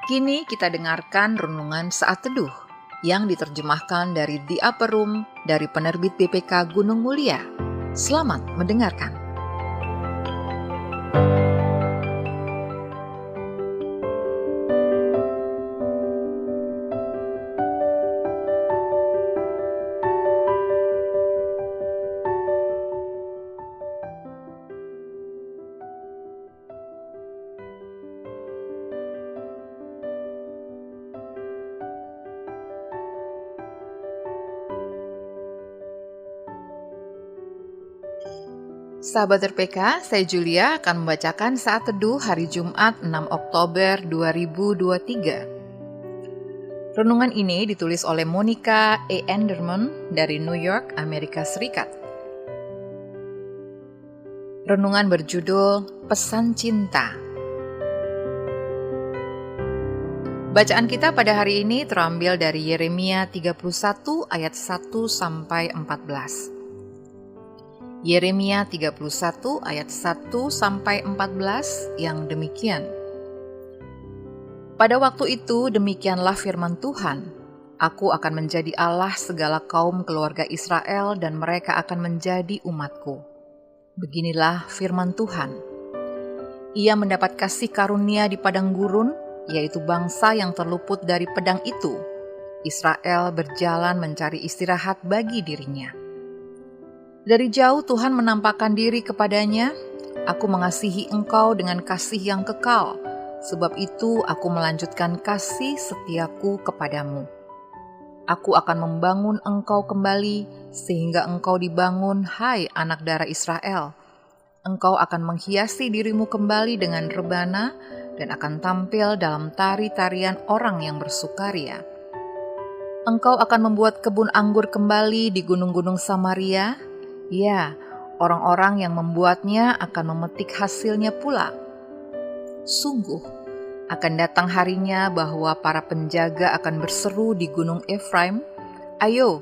Kini kita dengarkan renungan saat teduh yang diterjemahkan dari The Upper Room dari penerbit BPK Gunung Mulia. Selamat mendengarkan. Sahabat RPK, saya Julia akan membacakan saat teduh hari Jumat 6 Oktober 2023. Renungan ini ditulis oleh Monica A. Enderman dari New York, Amerika Serikat. Renungan berjudul Pesan Cinta. Bacaan kita pada hari ini terambil dari Yeremia 31 ayat 1 sampai 14. Yeremia 31 ayat 1 sampai 14 yang demikian. Pada waktu itu demikianlah firman Tuhan, Aku akan menjadi Allah segala kaum keluarga Israel dan mereka akan menjadi umatku. Beginilah firman Tuhan. Ia mendapat kasih karunia di padang gurun, yaitu bangsa yang terluput dari pedang itu. Israel berjalan mencari istirahat bagi dirinya. Dari jauh Tuhan menampakkan diri kepadanya, Aku mengasihi engkau dengan kasih yang kekal, sebab itu aku melanjutkan kasih setiaku kepadamu. Aku akan membangun engkau kembali, sehingga engkau dibangun, hai anak darah Israel. Engkau akan menghiasi dirimu kembali dengan rebana, dan akan tampil dalam tari-tarian orang yang bersukaria. Engkau akan membuat kebun anggur kembali di gunung-gunung Samaria. Ya, orang-orang yang membuatnya akan memetik hasilnya pula. Sungguh, akan datang harinya bahwa para penjaga akan berseru di gunung Efraim, Ayo,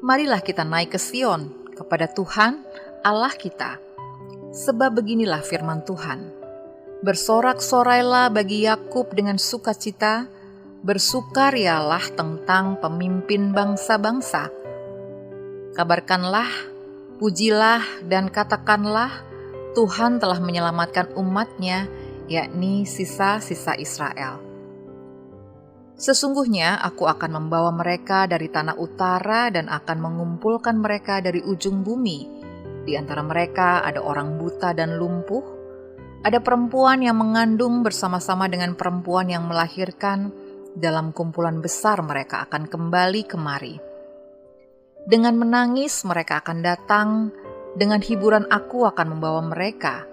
marilah kita naik ke Sion, kepada Tuhan, Allah kita. Sebab beginilah firman Tuhan, Bersorak-sorailah bagi Yakub dengan sukacita, bersukarialah tentang pemimpin bangsa-bangsa. Kabarkanlah, pujilah dan katakanlah, Tuhan telah menyelamatkan umatnya, yakni sisa-sisa Israel. Sesungguhnya aku akan membawa mereka dari tanah utara dan akan mengumpulkan mereka dari ujung bumi. Di antara mereka ada orang buta dan lumpuh, ada perempuan yang mengandung bersama-sama dengan perempuan yang melahirkan, dalam kumpulan besar mereka akan kembali kemari. Dengan menangis mereka akan datang, dengan hiburan aku akan membawa mereka.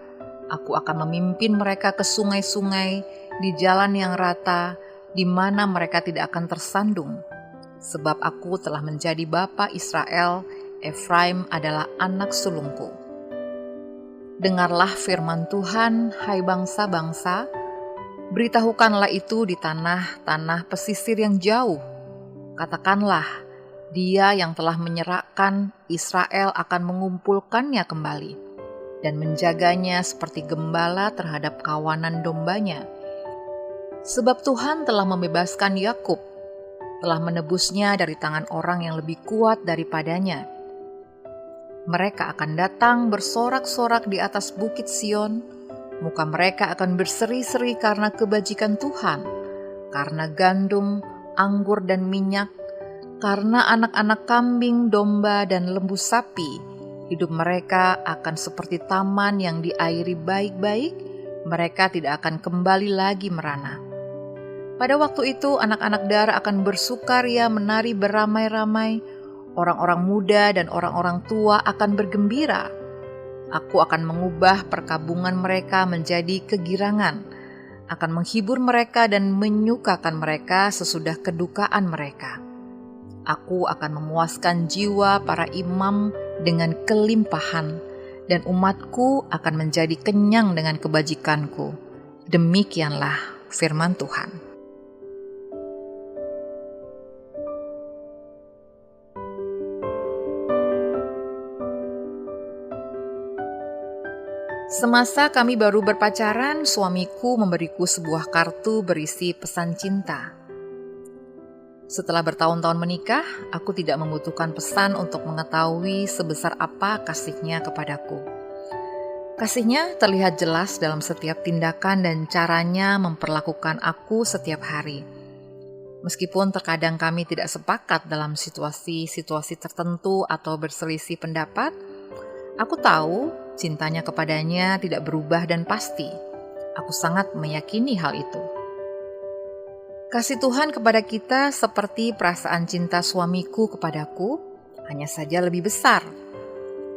Aku akan memimpin mereka ke sungai-sungai, di jalan yang rata, di mana mereka tidak akan tersandung. Sebab aku telah menjadi bapa Israel, Efraim adalah anak sulungku. Dengarlah firman Tuhan, hai bangsa-bangsa, beritahukanlah itu di tanah-tanah pesisir yang jauh. Katakanlah, Dia yang telah menyerahkan Israel akan mengumpulkannya kembali dan menjaganya seperti gembala terhadap kawanan dombanya. Sebab Tuhan telah membebaskan Yakub, telah menebusnya dari tangan orang yang lebih kuat daripadanya. Mereka akan datang bersorak-sorak di atas bukit Sion, muka mereka akan berseri-seri karena kebajikan Tuhan, karena gandum, anggur dan minyak, karena anak-anak kambing, domba, dan lembu sapi. Hidup mereka akan seperti taman yang diairi baik-baik, mereka tidak akan kembali lagi merana. Pada waktu itu anak-anak darah akan bersukaria menari beramai-ramai, orang-orang muda dan orang-orang tua akan bergembira. Aku akan mengubah perkabungan mereka menjadi kegirangan, akan menghibur mereka dan menyukakan mereka sesudah kedukaan mereka. Aku akan memuaskan jiwa para imam dengan kelimpahan, dan umatku akan menjadi kenyang dengan kebajikanku. Demikianlah firman Tuhan. Semasa kami baru berpacaran, suamiku memberiku sebuah kartu berisi pesan cinta. Setelah bertahun-tahun menikah, aku tidak membutuhkan pesan untuk mengetahui sebesar apa kasihnya kepadaku. Kasihnya terlihat jelas dalam setiap tindakan dan caranya memperlakukan aku setiap hari. Meskipun terkadang kami tidak sepakat dalam situasi-situasi tertentu atau berselisih pendapat, aku tahu cintanya kepadanya tidak berubah dan pasti. Aku sangat meyakini hal itu. Kasih Tuhan kepada kita seperti perasaan cinta suamiku kepadaku, hanya saja lebih besar.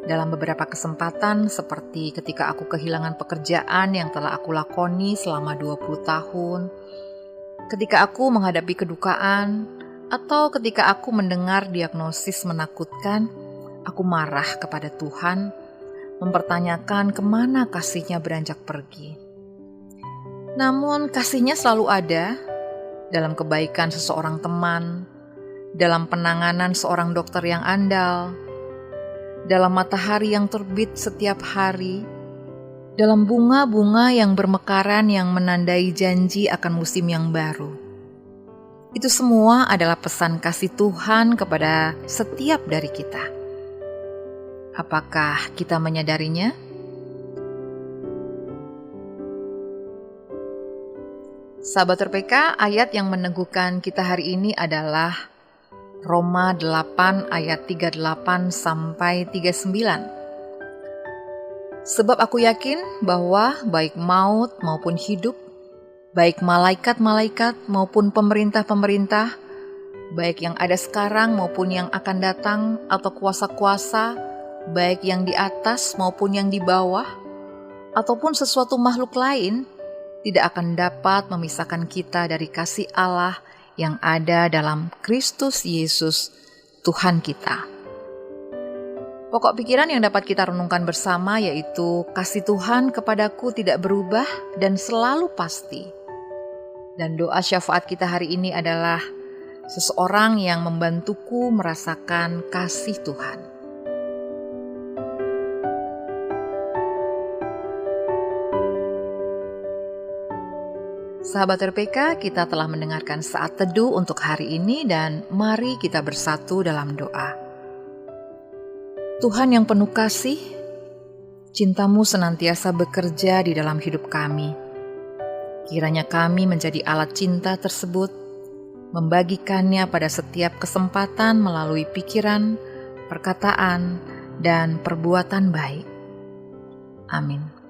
Dalam beberapa kesempatan seperti ketika aku kehilangan pekerjaan yang telah aku lakoni selama 20 tahun, ketika aku menghadapi kedukaan, atau ketika aku mendengar diagnosis menakutkan, aku marah kepada Tuhan, mempertanyakan kemana kasih-Nya beranjak pergi. Namun kasih-Nya selalu ada, dalam kebaikan seseorang teman, dalam penanganan seorang dokter yang andal, dalam matahari yang terbit setiap hari, dalam bunga-bunga yang bermekaran yang menandai janji akan musim yang baru. Itu semua adalah pesan kasih Tuhan kepada setiap dari kita. Apakah kita menyadarinya? Sahabat RPK, ayat yang meneguhkan kita hari ini adalah Roma 8 ayat 38 sampai 39. Sebab aku yakin bahwa baik maut maupun hidup, baik malaikat-malaikat maupun pemerintah-pemerintah, baik yang ada sekarang maupun yang akan datang atau kuasa-kuasa, baik yang di atas maupun yang di bawah, ataupun sesuatu makhluk lain, tidak akan dapat memisahkan kita dari kasih Allah yang ada dalam Kristus Yesus, Tuhan kita. Pokok pikiran yang dapat kita renungkan bersama yaitu kasih Tuhan kepadaku tidak berubah dan selalu pasti. Dan doa syafaat kita hari ini adalah seseorang yang membantuku merasakan kasih Tuhan. Sahabat RPK, kita telah mendengarkan saat teduh untuk hari ini dan mari kita bersatu dalam doa. Tuhan yang penuh kasih, cinta-Mu senantiasa bekerja di dalam hidup kami. Kiranya kami menjadi alat cinta tersebut, membagikannya pada setiap kesempatan melalui pikiran, perkataan, dan perbuatan baik. Amin.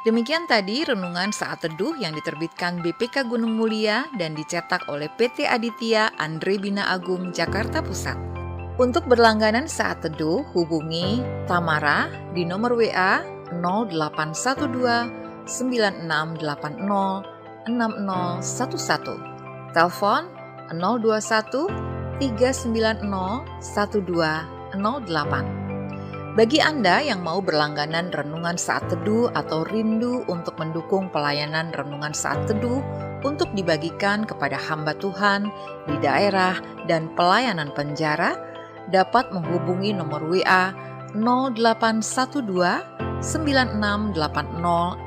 Demikian tadi renungan saat teduh yang diterbitkan BPK Gunung Mulia dan dicetak oleh PT Aditya Andre Bina Agung Jakarta Pusat. Untuk berlangganan saat teduh, hubungi Tamara di nomor WA 0812 9680 6011, telepon 021 390 1208. Bagi Anda yang mau berlangganan renungan saat teduh atau rindu untuk mendukung pelayanan renungan saat teduh untuk dibagikan kepada hamba Tuhan di daerah dan pelayanan penjara, dapat menghubungi nomor WA 0812 9680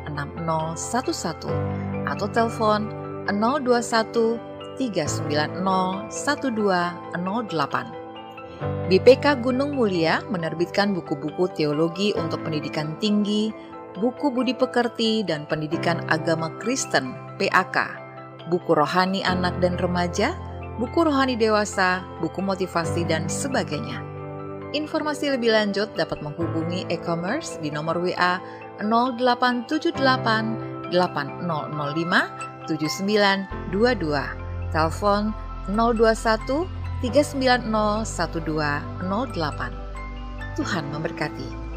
6011 atau telepon 021 390 1208. BPK Gunung Mulia menerbitkan buku-buku teologi untuk pendidikan tinggi, buku budi pekerti dan pendidikan agama Kristen (PAK), buku rohani anak dan remaja, buku rohani dewasa, buku motivasi dan sebagainya. Informasi lebih lanjut dapat menghubungi e-commerce di nomor WA 0878 8005 7922, telepon 021 390 1208. Tuhan memberkati.